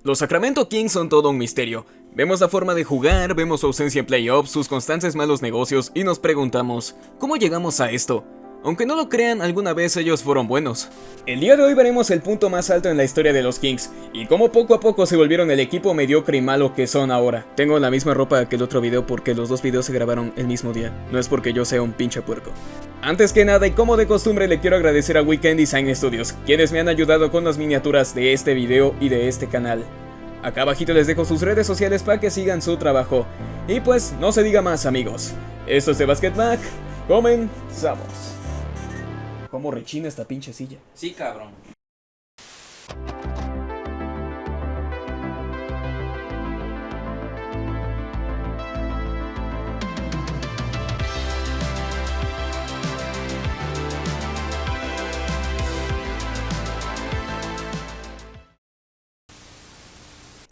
Los Sacramento Kings son todo un misterio. Vemos la forma de jugar, vemos su ausencia en playoffs, sus constantes malos negocios y nos preguntamos, ¿cómo llegamos a esto? Aunque no lo crean, alguna vez ellos fueron buenos. El día de hoy veremos el punto más alto en la historia de los Kings y cómo poco a poco se volvieron el equipo mediocre y malo que son ahora. Tengo la misma ropa que el otro video porque los dos videos se grabaron el mismo día, no es porque yo sea un pinche puerco. Antes que nada y como de costumbre le quiero agradecer a Weekend Design Studios, quienes me han ayudado con las miniaturas de este video y de este canal. Acá abajito les dejo sus redes sociales para que sigan su trabajo. Y pues, no se diga más amigos, esto es de Basket Mag, comenzamos. ¿Cómo rechina esta pinche silla? Sí, cabrón.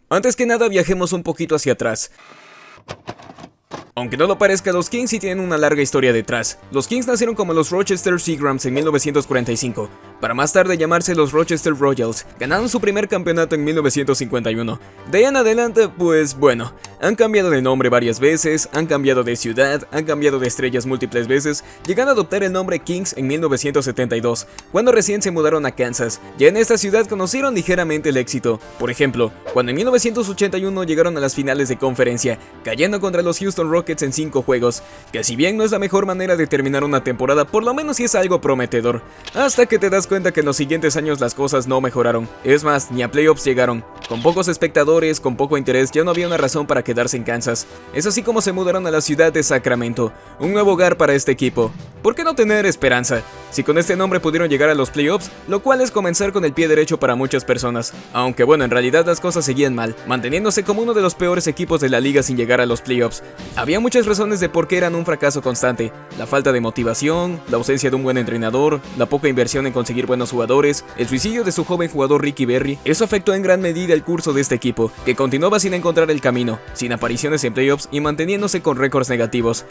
Antes que nada viajemos un poquito hacia atrás. Aunque no lo parezca, los Kings sí tienen una larga historia detrás. Los Kings nacieron como los Rochester Seagrams en 1945, para más tarde llamarse los Rochester Royals. Ganaron su primer campeonato en 1951. De ahí en adelante, pues bueno, han cambiado de nombre varias veces, han cambiado de ciudad, han cambiado de estrellas múltiples veces, llegando a adoptar el nombre Kings en 1972, cuando recién se mudaron a Kansas. Ya en esta ciudad conocieron ligeramente el éxito. Por ejemplo, cuando en 1981 llegaron a las finales de conferencia, cayendo contra los Houston Rockets en 5 juegos, que si bien no es la mejor manera de terminar una temporada, por lo menos sí es algo prometedor, hasta que te das cuenta que en los siguientes años las cosas no mejoraron, es más, ni a playoffs llegaron. Con pocos espectadores, con poco interés, ya no había una razón para quedarse en Kansas. Es así como se mudaron a la ciudad de Sacramento, un nuevo hogar para este equipo. ¿Por qué no tener esperanza? Si con este nombre pudieron llegar a los playoffs, lo cual es comenzar con el pie derecho para muchas personas. Aunque bueno, en realidad las cosas seguían mal, manteniéndose como uno de los peores equipos de la liga sin llegar a los playoffs. Había muchas razones de por qué eran un fracaso constante: la falta de motivación, la ausencia de un buen entrenador, la poca inversión en conseguir buenos jugadores, el suicidio de su joven jugador Ricky Berry. Eso afectó en gran medida el curso de este equipo, que continuaba sin encontrar el camino, sin apariciones en playoffs y manteniéndose con récords negativos.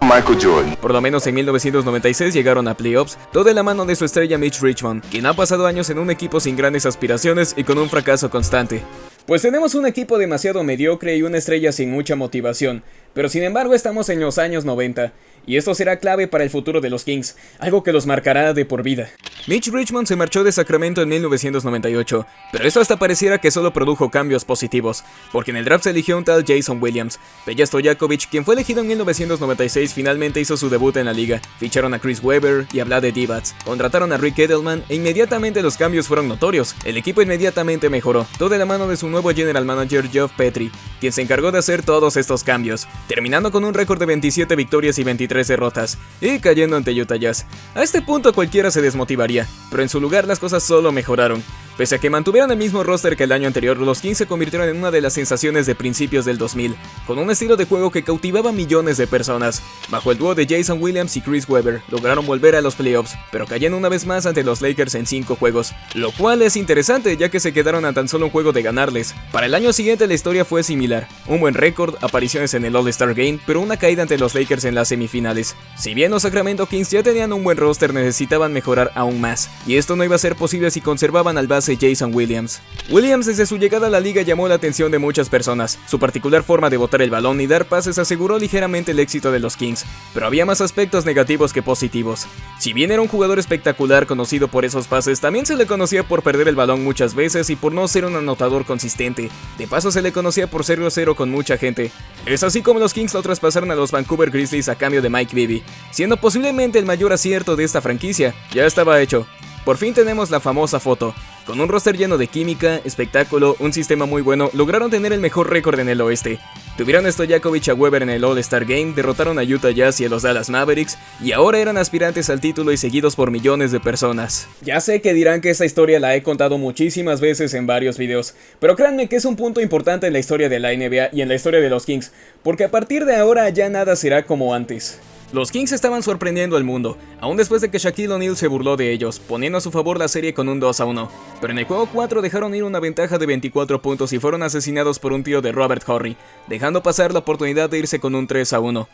Michael Jordan. Por lo menos en 1996 llegaron a playoffs, todo de la mano de su estrella Mitch Richmond, quien ha pasado años en un equipo sin grandes aspiraciones y con un fracaso constante. Pues tenemos un equipo demasiado mediocre y una estrella sin mucha motivación, pero sin embargo estamos en los años 90, y esto será clave para el futuro de los Kings, algo que los marcará de por vida. Mitch Richmond se marchó de Sacramento en 1998, pero eso hasta pareciera que solo produjo cambios positivos, porque en el draft se eligió un tal Jason Williams. Peja Stojakovic, quien fue elegido en 1996, finalmente hizo su debut en la liga. Ficharon a Chris Webber y a Vlade Divac, contrataron a Rick Edelman e inmediatamente los cambios fueron notorios. El equipo inmediatamente mejoró, todo de la mano de su nuevo general manager Geoff Petrie, quien se encargó de hacer todos estos cambios, terminando con un récord de 27 victorias y 23 derrotas, y cayendo ante Utah Jazz. A este punto cualquiera se desmotivaría, pero en su lugar las cosas solo mejoraron. Pese a que mantuvieron el mismo roster que el año anterior, los Kings se convirtieron en una de las sensaciones de principios del 2000, con un estilo de juego que cautivaba a millones de personas. Bajo el dúo de Jason Williams y Chris Webber, lograron volver a los playoffs, pero cayendo una vez más ante los Lakers en 5 juegos, lo cual es interesante ya que se quedaron a tan solo un juego de ganarles. Para el año siguiente la historia fue similar, un buen récord, apariciones en el All-Star Game, pero una caída ante los Lakers en las semifinales. Si bien los Sacramento Kings ya tenían un buen roster, necesitaban mejorar aún más, y esto no iba a ser posible si conservaban al base Jason Williams. Williams desde su llegada a la liga llamó la atención de muchas personas. Su particular forma de botar el balón y dar pases aseguró ligeramente el éxito de los Kings, pero había más aspectos negativos que positivos. Si bien era un jugador espectacular conocido por esos pases, también se le conocía por perder el balón muchas veces y por no ser un anotador consistente. De paso se le conocía por ser grosero con mucha gente. Es así como los Kings lo traspasaron a los Vancouver Grizzlies a cambio de Mike Bibby, siendo posiblemente el mayor acierto de esta franquicia. Ya estaba hecho. Por fin tenemos la famosa foto. Con un roster lleno de química, espectáculo, un sistema muy bueno, lograron tener el mejor récord en el oeste. Tuvieron a Stojakovic a Webber en el All-Star Game, derrotaron a Utah Jazz y a los Dallas Mavericks, y ahora eran aspirantes al título y seguidos por millones de personas. Ya sé que dirán que esta historia la he contado muchísimas veces en varios videos, pero créanme que es un punto importante en la historia de la NBA y en la historia de los Kings, porque a partir de ahora ya nada será como antes. Los Kings estaban sorprendiendo al mundo, aún después de que Shaquille O'Neal se burló de ellos, poniendo a su favor la serie con un 2-1. Pero en el juego 4 dejaron ir una ventaja de 24 puntos y fueron asesinados por un tiro de Robert Horry, dejando pasar la oportunidad de irse con un 3-1.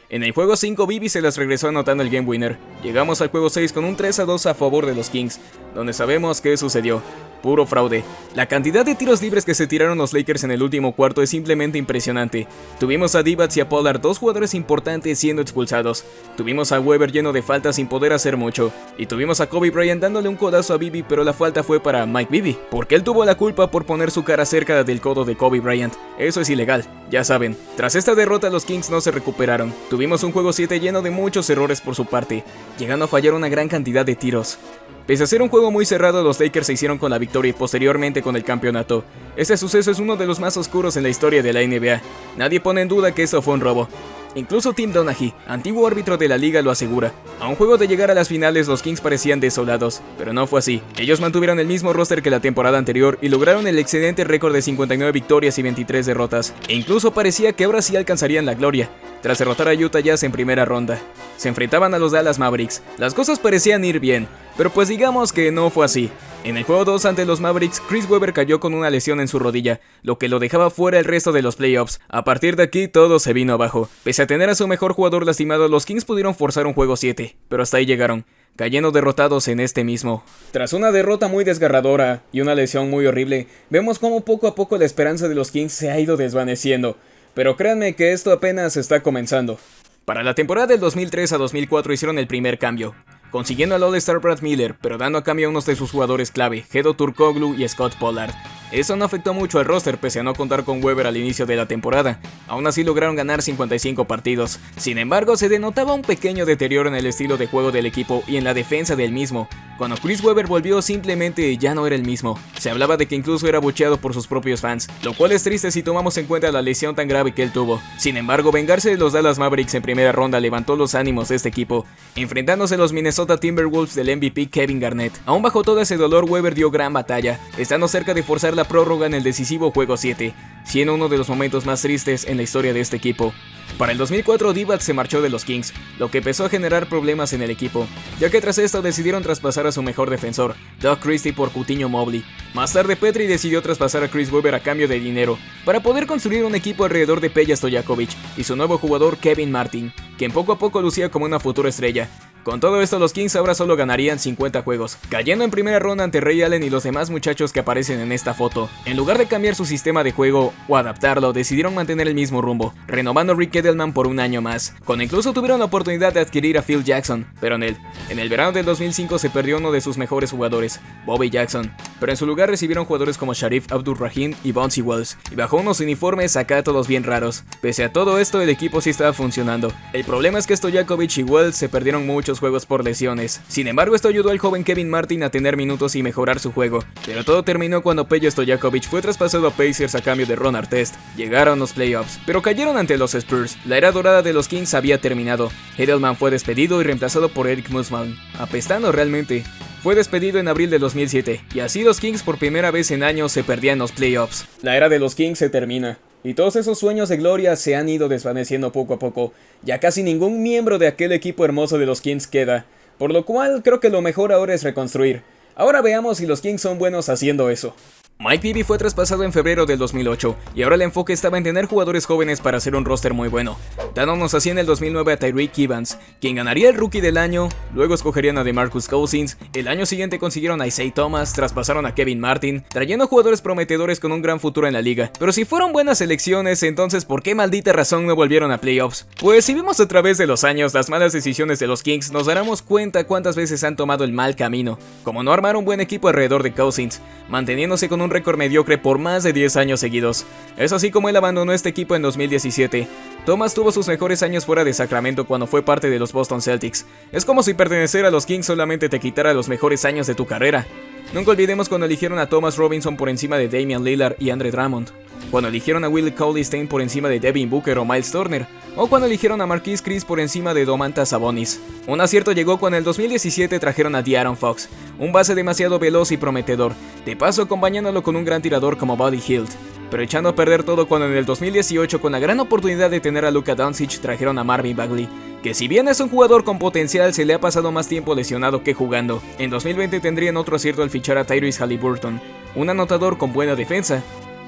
En el juego 5, Bibby se las regresó anotando el game winner. Llegamos al juego 6 con un 3-2 a favor de los Kings, donde sabemos qué sucedió. puro fraude. La cantidad de tiros libres que se tiraron los Lakers en el último cuarto es simplemente impresionante. Tuvimos a Divac y a Pollard, dos jugadores importantes, siendo expulsados. Tuvimos a Weber lleno de faltas sin poder hacer mucho. Y tuvimos a Kobe Bryant dándole un codazo a Bibby, pero la falta fue para Mike Bibby, porque él tuvo la culpa por poner su cara cerca del codo de Kobe Bryant. Eso es ilegal, ya saben. Tras esta derrota los Kings no se recuperaron. Tuvimos un juego 7 lleno de muchos errores por su parte, llegando a fallar una gran cantidad de tiros. Pese a ser un juego muy cerrado, los Lakers se hicieron con la victoria y posteriormente con el campeonato. Este suceso es uno de los más oscuros en la historia de la NBA. Nadie pone en duda que esto fue un robo. Incluso Tim Donaghy, antiguo árbitro de la liga, lo asegura. A un juego de llegar a las finales, los Kings parecían desolados, pero no fue así. Ellos mantuvieron el mismo roster que la temporada anterior y lograron el excelente récord de 59 victorias y 23 derrotas. E incluso parecía que ahora sí alcanzarían la gloria, tras derrotar a Utah Jazz en primera ronda. Se enfrentaban a los Dallas Mavericks. Las cosas parecían ir bien, pero pues digamos que no fue así. En el juego 2 ante los Mavericks, Chris Webber cayó con una lesión en su rodilla, lo que lo dejaba fuera el resto de los playoffs. A partir de aquí todo se vino abajo. Pese a tener a su mejor jugador lastimado, los Kings pudieron forzar un juego 7, pero hasta ahí llegaron, cayendo derrotados en este mismo. Tras una derrota muy desgarradora y una lesión muy horrible, vemos cómo poco a poco la esperanza de los Kings se ha ido desvaneciendo. Pero créanme que esto apenas está comenzando. Para la temporada del 2003 a 2004 hicieron el primer cambio, consiguiendo al All-Star Brad Miller, pero dando a cambio a unos de sus jugadores clave, Hedo Turkoglu y Scott Pollard. Eso no afectó mucho al roster pese a no contar con Weber al inicio de la temporada. Aún así lograron ganar 55 partidos. Sin embargo, se denotaba un pequeño deterioro en el estilo de juego del equipo y en la defensa del mismo. Cuando Chris Webber volvió, simplemente ya no era el mismo. Se hablaba de que incluso era bucheado por sus propios fans, lo cual es triste si tomamos en cuenta la lesión tan grave que él tuvo. Sin embargo, vengarse de los Dallas Mavericks en primera ronda levantó los ánimos de este equipo, enfrentándose a los Minnesota Timberwolves del MVP Kevin Garnett. Aún bajo todo ese dolor, Webber dio gran batalla, estando cerca de forzar la prórroga en el decisivo juego 7, siendo uno de los momentos más tristes en la historia de este equipo. Para el 2004, Divac se marchó de los Kings, lo que empezó a generar problemas en el equipo, ya que tras esto decidieron traspasar a su mejor defensor, Doug Christie, por Coutinho Mobley. Más tarde, Petri decidió traspasar a Chris Webber a cambio de dinero, para poder construir un equipo alrededor de Peja Stojakovic y su nuevo jugador Kevin Martin, quien poco a poco lucía como una futura estrella. Con todo esto, los Kings ahora solo ganarían 50 juegos, cayendo en primera ronda ante Ray Allen y los demás muchachos que aparecen en esta foto. En lugar de cambiar su sistema de juego o adaptarlo, decidieron mantener el mismo rumbo, renovando a Rick Edelman por un año más, cuando incluso tuvieron la oportunidad de adquirir a Phil Jackson, pero en el verano del 2005 se perdió uno de sus mejores jugadores, Bobby Jackson, pero en su lugar recibieron jugadores como Sharif Abdur-Rahim y Bouncy Wells, y bajo unos uniformes acá todos bien raros. Pese a todo esto, el equipo sí estaba funcionando. El problema es que Stojakovic y Wells se perdieron muchos juegos por lesiones. Sin embargo, esto ayudó al joven Kevin Martin a tener minutos y mejorar su juego, pero todo terminó cuando Peja Stojakovic fue traspasado a Pacers a cambio de Ron Artest. Llegaron los playoffs, pero cayeron ante los Spurs. La era dorada de los Kings había terminado. Edelman fue despedido y reemplazado por Eric Musman, apestando realmente. Fue despedido en abril de 2007, y así los Kings por primera vez en años se perdían los playoffs. La era de los Kings se termina, y todos esos sueños de gloria se han ido desvaneciendo poco a poco. Ya casi ningún miembro de aquel equipo hermoso de los Kings queda, por lo cual creo que lo mejor ahora es reconstruir. Ahora veamos si los Kings son buenos haciendo eso. Mike Bibby fue traspasado en febrero del 2008, y ahora el enfoque estaba en tener jugadores jóvenes para hacer un roster muy bueno, dándonos así en el 2009 a Tyreke Evans, quien ganaría el Rookie del Año. Luego escogerían a DeMarcus Cousins. El año siguiente consiguieron a Isaiah Thomas, traspasaron a Kevin Martin, trayendo jugadores prometedores con un gran futuro en la liga. Pero si fueron buenas elecciones, entonces ¿por qué maldita razón no volvieron a playoffs? Pues si vimos a través de los años las malas decisiones de los Kings, nos daremos cuenta cuántas veces han tomado el mal camino, como no armar un buen equipo alrededor de Cousins, manteniéndose con un récord mediocre por más de 10 años seguidos. Es así como él abandonó este equipo en 2017. Thomas tuvo sus mejores años fuera de Sacramento cuando fue parte de los Boston Celtics. Es como si pertenecer a los Kings solamente te quitara los mejores años de tu carrera. Nunca olvidemos cuando eligieron a Thomas Robinson por encima de Damian Lillard y Andre Drummond, cuando eligieron a Willie Cauley-Stein por encima de Devin Booker o Miles Turner, o cuando eligieron a Marquise Chriss por encima de Domantas Sabonis. Un acierto llegó cuando en el 2017 trajeron a De'Aaron Fox, un base demasiado veloz y prometedor, de paso acompañándolo con un gran tirador como Buddy Hield, pero echando a perder todo cuando en el 2018, con la gran oportunidad de tener a Luka Doncic, trajeron a Marvin Bagley, que si bien es un jugador con potencial, se le ha pasado más tiempo lesionado que jugando. En 2020 tendrían otro acierto al fichar a Tyrese Haliburton, un anotador con buena defensa.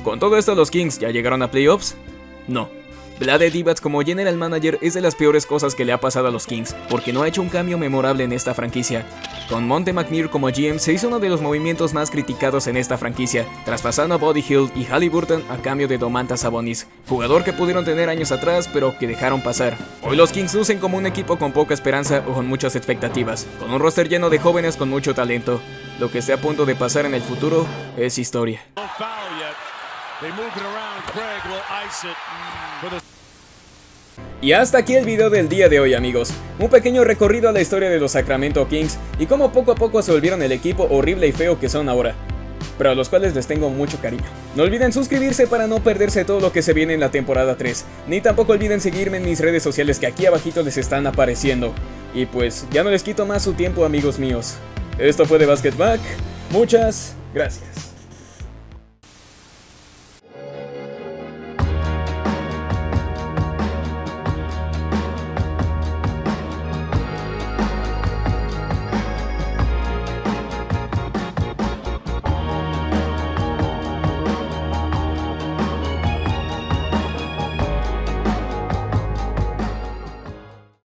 ¿Con todo esto los Kings ya llegaron a playoffs? No. Vlade Divac como general manager es de las peores cosas que le ha pasado a los Kings, porque no ha hecho un cambio memorable en esta franquicia. Con Monte McNair como GM se hizo uno de los movimientos más criticados en esta franquicia, traspasando a Buddy Hield y Haliburton a cambio de Domantas Sabonis, jugador que pudieron tener años atrás pero que dejaron pasar. Hoy los Kings lucen como un equipo con poca esperanza o con muchas expectativas, con un roster lleno de jóvenes con mucho talento. Lo que esté a punto de pasar en el futuro es historia. Y hasta aquí el video del día de hoy, amigos. Un pequeño recorrido a la historia de los Sacramento Kings y cómo poco a poco se volvieron el equipo horrible y feo que son ahora, pero a los cuales les tengo mucho cariño. No olviden suscribirse para no perderse todo lo que se viene en la temporada 3, ni tampoco olviden seguirme en mis redes sociales que aquí abajito les están apareciendo. Y pues ya no les quito más su tiempo, amigos míos. Esto fue The Basket Back, muchas gracias.